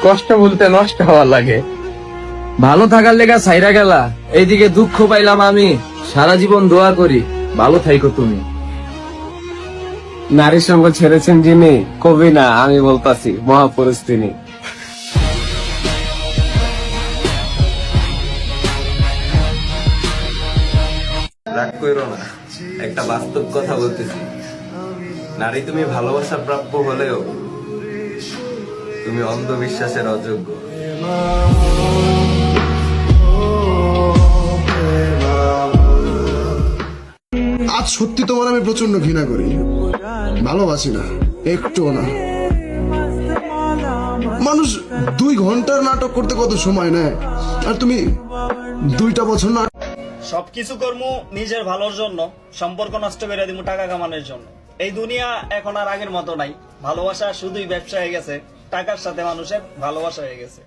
কষ্ট বলতে নষ্ট হওয়া লাগে। ভালো থাকার লেগা সাইরা গেলা, এইদিকে দুঃখ পাইলাম আমি। সারা জীবন দোয়া করি ভালো থাইকো তুমি। নারীর সঙ্গ ছেড়েছেন যিনি, কবি না আমি বলতাছি মহাপুরুষ তিনি। রাগ কইরো না, একটা বাস্তব কথা বলতেছি। নারী তুমি ভালোবাসার প্রাপ্য হলেও তুমি অন্ধবিশ্বাসের অযোগ্য। আজ সত্যি তোমার আমি প্রচন্ড ঘৃণা করি, ভালোবাসি না একটুও না। মানুষ 2 ঘন্টার নাটক করতে কত সময় নেয়, আর তুমি 2টা বছর না। সবকিছু কর্ম নিজের ভালোর জন্য, সম্পর্ক নষ্ট করে দিব টাকা কামানোর জন্য। এই দুনিয়া এখন আর আগের মতো নাই। ভালোবাসা শুধুই ব্যবসা হয়ে গেছে, টাকার সাথে মানুষের ভালোবাসা হয়ে গেছে।